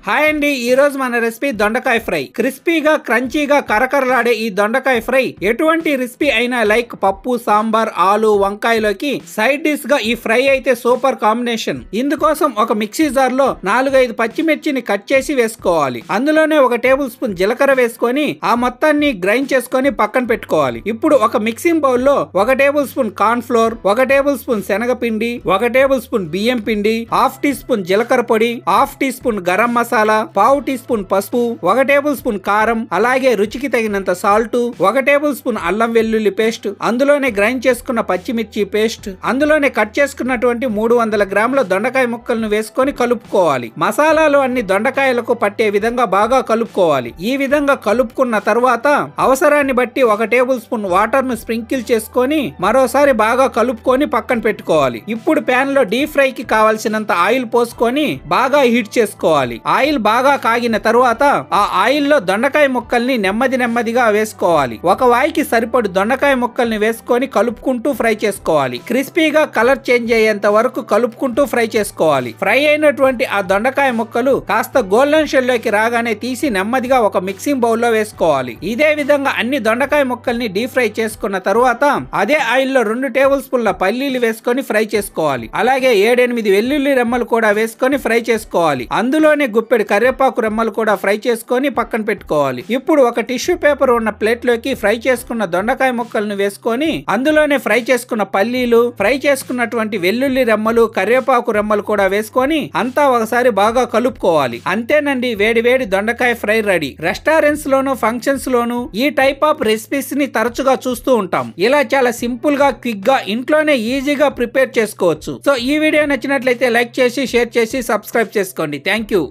Hi అండి, ఈ రోజు మన రెసిపీ దొండకాయ ఫ్రై. క్రిస్పీగా క్రంచీగా కరకరలాడే ఈ దొండకాయ ఫ్రై ఎటువంటి రెసిపీ అయినా లైక్ పప్పు, సాంబార్, ఆలు, వంకాయలోకి సైడ్ డిష్ గా ఈ ఫ్రై అయితే సూపర్ కాంబినేషన్. ఇందుకోసం ఒక మిక్సీ జార్ లో 4-5 పచ్చిమిర్చిని కట్ చేసి వేసుకోవాలి. అందులోనే 1 టేబుల్ స్పూన్ జీలకర్ర వేసుకొని ఆ మొత్తాన్ని గ్రైండ్ చేసుకొని పక్కన పెట్టుకోవాలి. ఇప్పుడు ఒక మిక్సింగ్ బౌల్ లో 1 table spoon corn flour, 1 table spoon శనగపిండి, 1 టేబుల్ స్పూన్ బియ్యం పిండి, 1/2 టీ స్పూన్ జీలకర్ర పొడి, 1/2 tea spoon garam masala, 1/4 tea spoon పసుపు, 1 టేబుల్ స్పూన్ కారం, అలాగే రుచికి తగినంత సాల్ట్, 1 టేబుల్ స్పూన్ అల్లం వెల్లుల్లి పేస్ట్, అందులోనే గ్రైండ్ చేసుకున్న పచ్చిమిర్చి పేస్ట్, అందులోనే కట్ చేసుకున్నటువంటి 300 గ్రాముల దొండకాయ ముక్కలను వేసుకొని కలుపుకోవాలి. మసాలాలు అన్ని దొండకాయలకు పట్టే విధంగా బాగా కలుపుకోవాలి. ఈ విధంగా కలుపుకున్న తర్వాత అవసరాన్ని బట్టి 1 టేబుల్ స్పూన్ వాటర్ ను స్ప్రింకిల్ చేసుకొని మరోసారి బాగా కలుపుకొని పక్కన పెట్టుకోవాలి. ఇప్పుడు ప్యాన్ లో డీప్ ఫ్రై కి కావాల్సినంత ఆయిల్ పోసుకొని బాగా హీట్ చేసుకోవాలి. ఆయిల్ బాగా కాగిన తరువాత ఆ ఆయిల్ లో దొండకాయ ముక్కల్ని నెమ్మదిగా వేసుకోవాలి. ఒక వాయికి సరిపడు దొండకాయ ముక్కల్ని వేసుకొని కలుపుకుంటూ ఫ్రై చేసుకోవాలి. క్రిస్పీగా కలర్ చేంజ్ అయ్యేంత వరకు కలుపుకుంటూ ఫ్రై చేసుకోవాలి. ఫ్రై అయినటువంటి ఆ దొండకాయ ముక్కలు కాస్త గోల్డెన్ షేడ్ లోకి రాగానే తీసి నెమ్మదిగా ఒక మిక్సింగ్ బౌల్ లో వేసుకోవాలి. ఇదే విధంగా అన్ని దొండకాయ ముక్కల్ని డీప్ ఫ్రై చేసుకున్న తరువాత అదే ఆయిల్ లో 2 టేబుల్ స్పూన్ల పల్లీలు వేసుకొని ఫ్రై చేసుకోవాలి. అలాగే 7-8 వెల్లుల్లి రెమ్మలు కూడా వేసుకొని ఫ్రై చేసుకోవాలి. అందులోనే గుప్పెడు కరివేపాకు రెమ్మలు కూడా ఫ్రై చేసుకొని పక్కన పెట్టుకోవాలి. ఇప్పుడు ఒక టిష్యూ పేపర్ ఉన్న ప్లేట్ లోకి ఫ్రై చేసుకున్న దొండకాయ ముక్కలను వేసుకొని అందులోనే ఫ్రై చేసుకున్న పల్లీలు, ఫ్రై చేసుకున్నటువంటి వెల్లుల్లి రెమ్మలు, కరివేపాకు రెమ్మలు కూడా వేసుకొని అంతా ఒకసారి బాగా కలుపుకోవాలి. అంతేనండి, వేడి వేడి దొండకాయ ఫ్రై రెడీ. రెస్టారెంట్స్ లోను, ఫంక్షన్స్ లోను ఈ టైప్ ఆఫ్ రెసిపీస్ ని తరచుగా చూస్తూ ఉంటాం. ఇలా చాలా సింపుల్ గా, క్విక్ గా ఇంట్లోనే ఈజీగా ప్రిపేర్ చేసుకోవచ్చు. సో ఈ వీడియో నచ్చినట్లయితే లైక్ చేసి, షేర్ చేసి, సబ్స్క్రైబ్ చేసుకోండి. Thank you.